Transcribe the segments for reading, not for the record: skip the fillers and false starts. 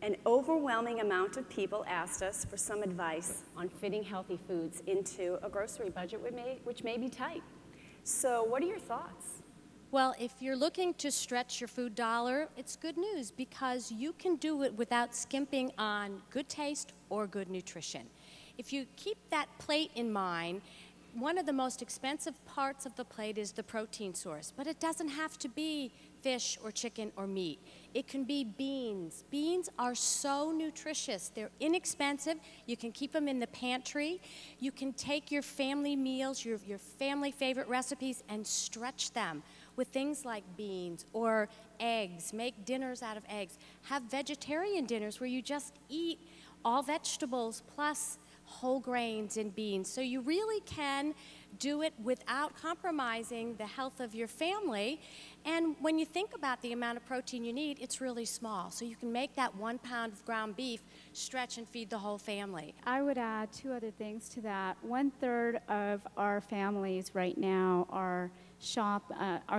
An overwhelming amount of people asked us for some advice on fitting healthy foods into a grocery budget which may be tight. So what are your thoughts? Well, if you're looking to stretch your food dollar, it's good news because you can do it without skimping on good taste or good nutrition. If you keep that plate in mind, one of the most expensive parts of the plate is the protein source, but it doesn't have to be fish or chicken or meat. It can be beans. Beans are so nutritious. They're inexpensive. You can keep them in the pantry. You can take your family meals, your family favorite recipes, and stretch them with things like beans or eggs. Make dinners out of eggs. Have vegetarian dinners where you just eat all vegetables plus whole grains and beans. So you really can do it without compromising the health of your family. And when you think about the amount of protein you need, it's really small. So you can make that 1 pound of ground beef stretch and feed the whole family. I would add 2 other things to that. 1/3 of our families right now are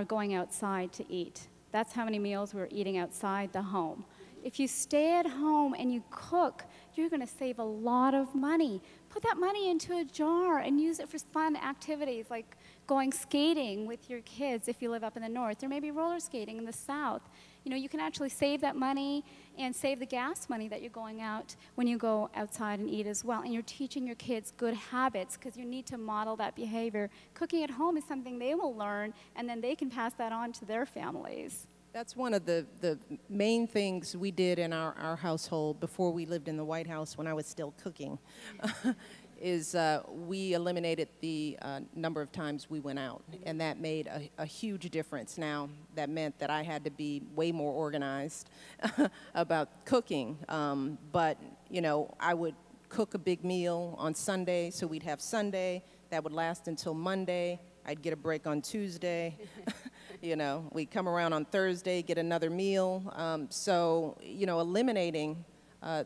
going outside to eat. That's how many meals we're eating outside the home. If you stay at home and you cook, you're going to save a lot of money. Put that money into a jar and use it for fun activities like going skating with your kids if you live up in the north, or maybe roller skating in the south. You know, you can actually save that money and save the gas money that you're going out when you go outside and eat as well. And you're teaching your kids good habits because you need to model that behavior. Cooking at home is something they will learn, and then they can pass that on to their families. That's one of the main things we did in our household before we lived in the White House when I was still cooking, is we eliminated the number of times we went out, and that made a huge difference. Now, that meant that I had to be way more organized about cooking, but, you know, I would cook a big meal on Sunday, so we'd have Sunday. That would last until Monday. I'd get a break on Tuesday. You know, we'd come around on Thursday, get another meal. So, you know, eliminating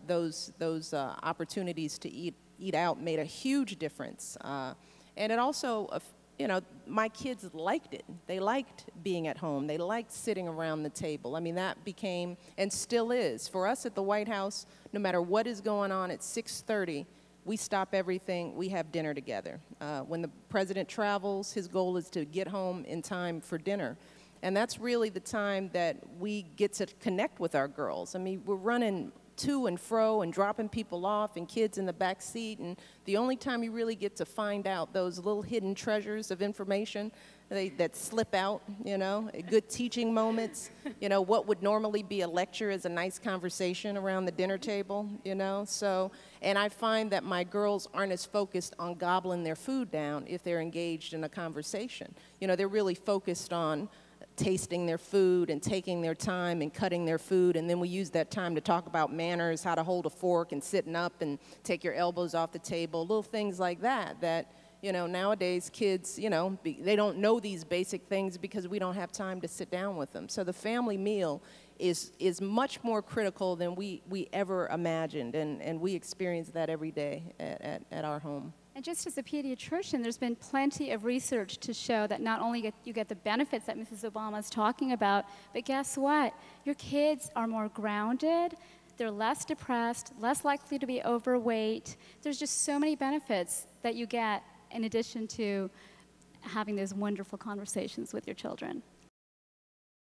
those opportunities to eat out made a huge difference. And it also, you know, my kids liked it. They liked being at home. They liked sitting around the table. I mean, that became, and still is, for us at the White House, no matter what is going on at 6:30, we stop everything, we have dinner together. When the president travels, his goal is to get home in time for dinner. And that's really the time that we get to connect with our girls. I mean, we're running to and fro and dropping people off and kids in the back seat, and the only time you really get to find out those little hidden treasures of information that slip out, you know, good teaching moments, you know, what would normally be a lecture is a nice conversation around the dinner table, you know. So, and I find that my girls aren't as focused on gobbling their food down if they're engaged in a conversation. You know, they're really focused on tasting their food and taking their time and cutting their food, and then we use that time to talk about manners, how to hold a fork and sitting up and take your elbows off the table, little things like that, you know, nowadays kids, you know, they don't know these basic things because we don't have time to sit down with them. So the family meal is much more critical than we ever imagined, and we experience that every day at our home. And just as a pediatrician, there's been plenty of research to show that not only you get the benefits that Mrs. Obama is talking about, but guess what? Your kids are more grounded, they're less depressed, less likely to be overweight. There's just so many benefits that you get in addition to having those wonderful conversations with your children.